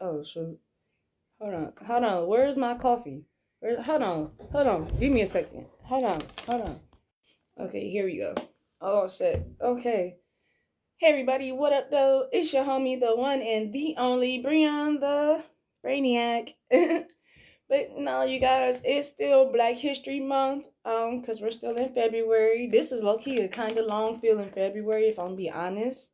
Oh shoot. Hold on. Where's my coffee? Hold on. Give me a second. Hold on. Okay, here we go. All set. Okay. Hey everybody, what up though? It's your homie, the one and the only Breon the Brainiac. But no, you guys, it's still Black History Month. Cause we're still in February. This is low key a kind of long feeling February, if I'm be honest.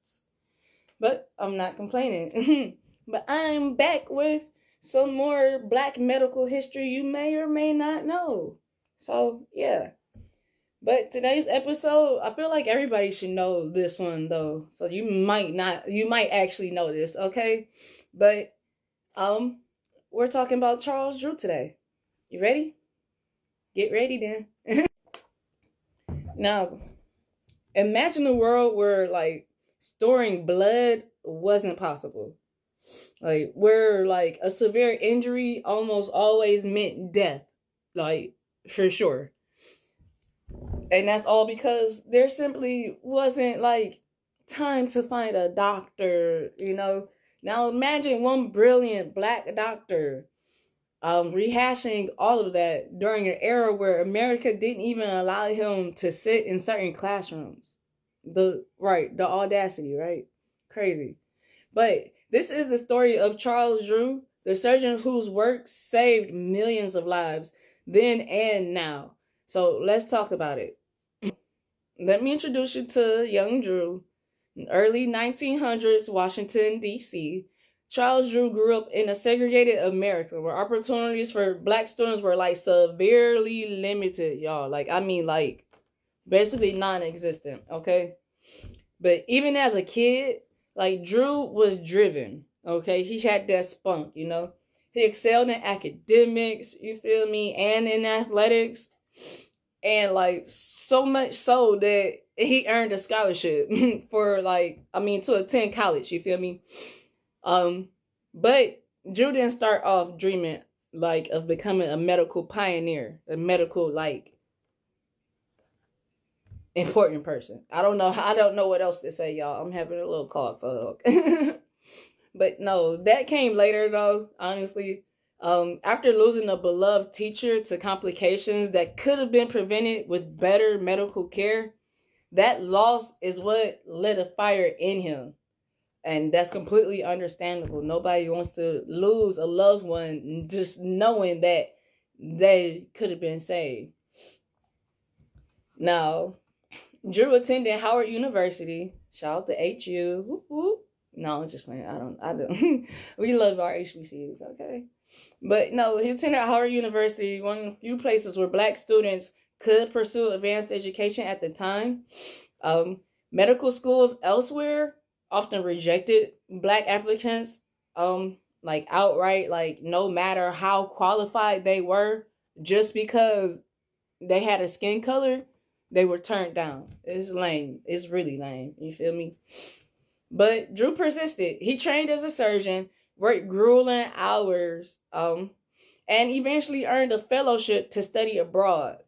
But I'm not complaining. But I'm back with some more Black medical history you may or may not know. So yeah. But today's episode, I feel like everybody should know this one though. So you might actually know this, okay? But we're talking about Charles Drew today. You ready? Get ready then. Now, imagine a world where like storing blood wasn't possible. Like where like a severe injury almost always meant death. Like for sure. And that's all because there simply wasn't like time to find a doctor, you know. Now imagine one brilliant Black doctor rehashing all of that during an era where America didn't even allow him to sit in certain classrooms. The audacity, right? Crazy. But this is the story of Charles Drew, the surgeon whose work saved millions of lives then and now. So let's talk about it. Let me introduce you to young Drew. In early 1900s, Washington, D.C., Charles Drew grew up in a segregated America where opportunities for Black students were like severely limited, y'all. Like basically non-existent, okay? But even as a kid, like Drew was driven, okay? He had that spunk, you know? He excelled in academics, you feel me, and in athletics. And like so much so that he earned a scholarship to attend college, you feel me? But Drew didn't start off dreaming like of becoming a medical pioneer, a medical like important person. I don't know what else to say, y'all. I'm having a little cough. But no, that came later though, honestly. After losing a beloved teacher to complications that could have been prevented with better medical care, that loss is what lit a fire in him. And that's completely understandable. Nobody wants to lose a loved one just knowing that they could have been saved. Now, Drew attended Howard University. Shout out to HU. Whoop, whoop. No, I'm just playing. I don't. We love our HBCUs, okay? But no, he attended Howard University, one of the few places where Black students could pursue advanced education at the time. Medical schools elsewhere often rejected Black applicants, like outright, like no matter how qualified they were, just because they had a skin color, they were turned down. It's lame. It's really lame. You feel me? But Drew persisted. He trained as a surgeon, worked grueling hours, and eventually earned a fellowship to study abroad.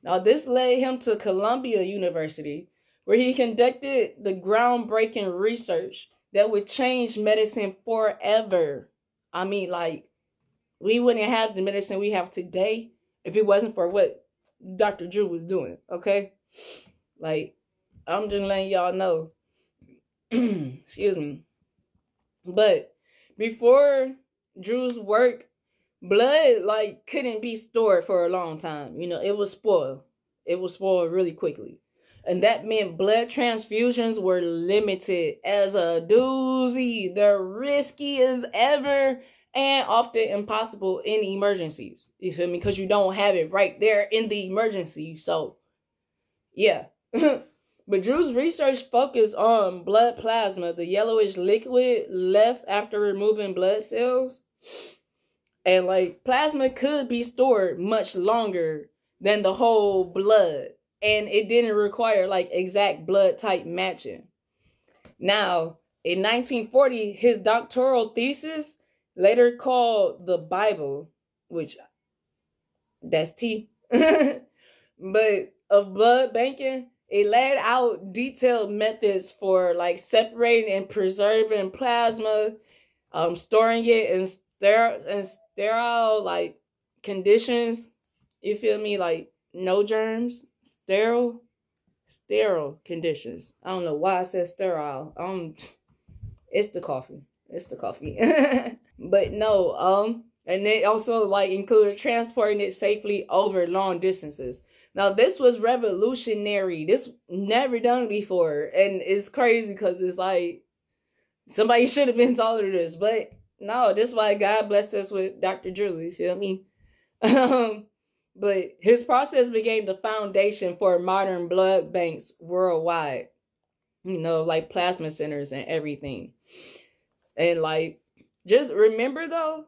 Now, this led him to Columbia University, where he conducted the groundbreaking research that would change medicine forever. I mean, like, we wouldn't have the medicine we have today if it wasn't for what Dr. Drew was doing, okay? Like, I'm just letting y'all know. Excuse me. But before Drew's work, blood like couldn't be stored for a long time. You know, it was spoiled. It was spoiled really quickly. And that meant blood transfusions were limited as a doozy. They're risky as ever and often impossible in emergencies. You feel me? Because you don't have it right there in the emergency. So, yeah. But Drew's research focused on blood plasma, the yellowish liquid left after removing blood cells. And like plasma could be stored much longer than the whole blood. And it didn't require like exact blood type matching. Now, in 1940, his doctoral thesis, later called the Bible, which that's T, but of blood banking, it laid out detailed methods for like separating and preserving plasma, storing it in sterile like conditions. You feel me? Like no germs, sterile conditions. I don't know why I said sterile. It's the coffee. It's the coffee. But no, and they also like included transporting it safely over long distances. Now this was revolutionary. This never done before, and it's crazy because it's like somebody should have been told of this, but no, this is why God blessed us with Dr. Drew. You feel me? But his process became the foundation for modern blood banks worldwide. You know, like plasma centers and everything. And like, just remember though,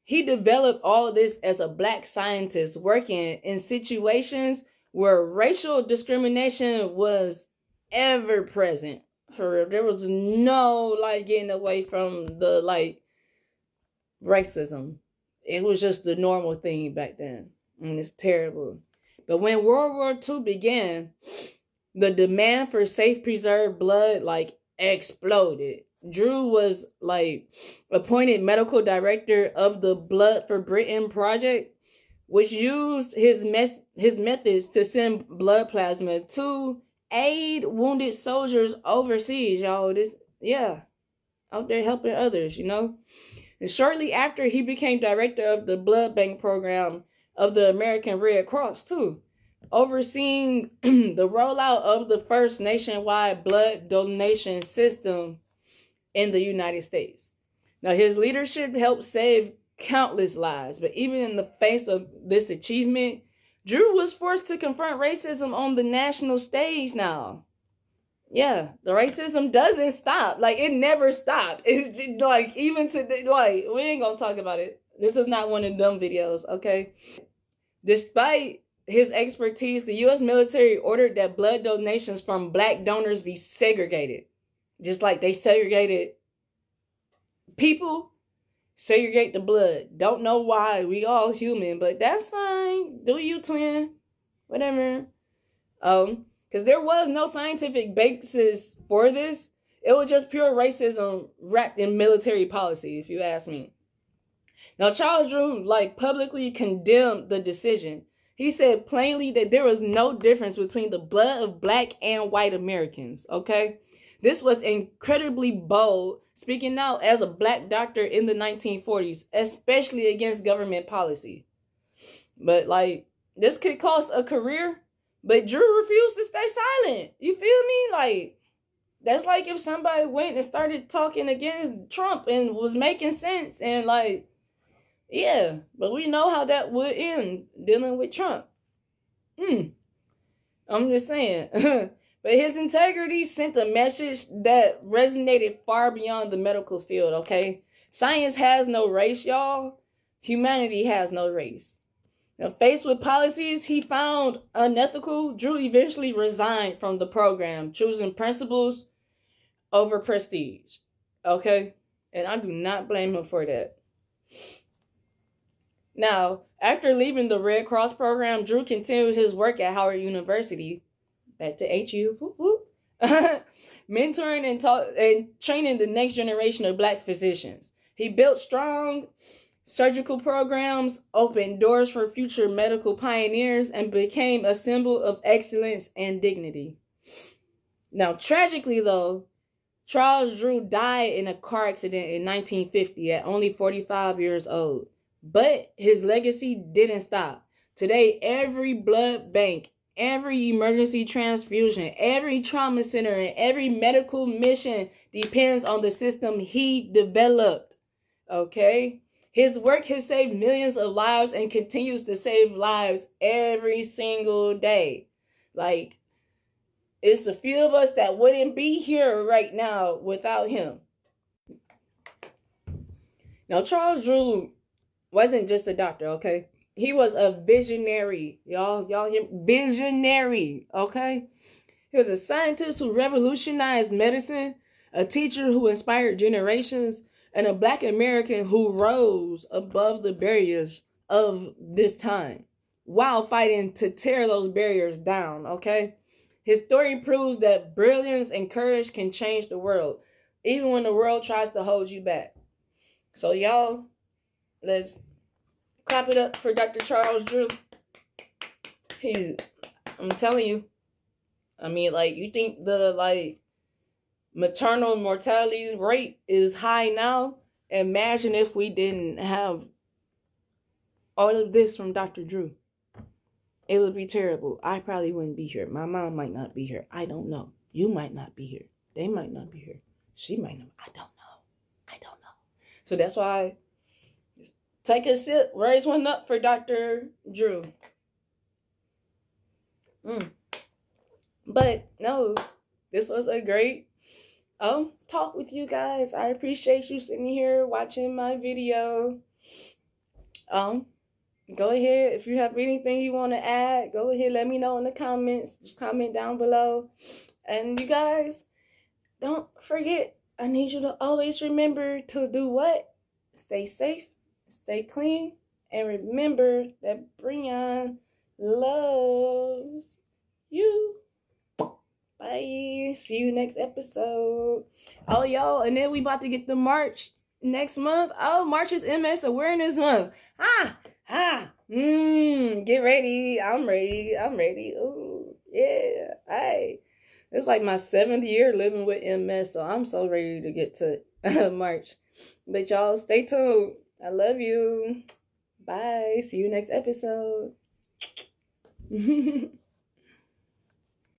he developed all this as a black scientist working in situations where racial discrimination was ever present. For real, there was no like getting away from the like racism. It was just the normal thing back then, and it's terrible. But when World War II began, the demand for safe preserved blood like exploded. Drew was like appointed medical director of the Blood for Britain project, which used his methods to send blood plasma to aid wounded soldiers overseas, y'all. Out there helping others, you know. And shortly after, he became director of the blood bank program of the American Red Cross too, overseeing the rollout of the first nationwide blood donation system in the United States. Now, his leadership helped save countless lives, but even in the face of this achievement, Drew was forced to confront racism on the national stage now. Yeah, the racism doesn't stop. Like, it never stopped. It's like, even today, like, we ain't gonna talk about it. This is not one of them videos, okay? Despite his expertise, the U.S. military ordered that blood donations from black donors be segregated. Just like they segregated people, segregate the blood. Don't know why. We all human, but that's fine. Do you, twin? Whatever. Because there was no scientific basis for this. It was just pure racism wrapped in military policy, if you ask me. Now, Charles Drew, like, publicly condemned the decision. He said plainly that there was no difference between the blood of black and white Americans, okay? This was incredibly bold, speaking out as a black doctor in the 1940s, especially against government policy. But, like, this could cost a career, but Drew refused to stay silent. You feel me? Like, that's like if somebody went and started talking against Trump and was making sense and, like, yeah, but we know how that would end dealing with Trump. I'm just saying. But his integrity sent a message that resonated far beyond the medical field, okay? Science has no race, y'all. Humanity has no race. Now, faced with policies he found unethical, Drew eventually resigned from the program, choosing principles over prestige, okay? And I do not blame him for that. Now, after leaving the Red Cross program, Drew continued his work at Howard University. Back to HU. Whoop, whoop. Mentoring and training the next generation of black physicians. He built strong surgical programs, opened doors for future medical pioneers, and became a symbol of excellence and dignity. Now, tragically though, Charles Drew died in a car accident in 1950 at only 45 years old. But his legacy didn't stop. Today, every blood bank, every emergency transfusion, every trauma center, and every medical mission depends on the system he developed. Okay? His work has saved millions of lives and continues to save lives every single day. Like, it's a few of us that wouldn't be here right now without him. Now, Charles Drew wasn't just a doctor, okay? He was a visionary, y'all hear? Visionary, okay? He was a scientist who revolutionized medicine, a teacher who inspired generations, and a black American who rose above the barriers of this time while fighting to tear those barriers down, okay? His story proves that brilliance and courage can change the world, even when the world tries to hold you back. So y'all, let's clap it up for Dr. Charles Drew. I'm telling you. I mean, like, you think the, like, maternal mortality rate is high now? Imagine if we didn't have all of this from Dr. Drew. It would be terrible. I probably wouldn't be here. My mom might not be here. I don't know. You might not be here. They might not be here. She might not. I don't know. I don't know. So that's why, take a sip. Raise one up for Dr. Drew. But no, this was a great talk with you guys. I appreciate you sitting here watching my video. Go ahead, if you have anything you want to add, go ahead, let me know in the comments. Just comment down below. And you guys, don't forget, I need you to always remember to do what? Stay safe, stay clean, and remember that Brian loves you. Bye. See you next episode. Oh, y'all, and then we about to get the March next month. Oh, March is MS Awareness Month. Get ready. I'm ready. Oh, yeah. Hey, it's like my 7th year living with MS, so I'm so ready to get to March. But y'all, stay tuned. I love you. Bye. See you next episode.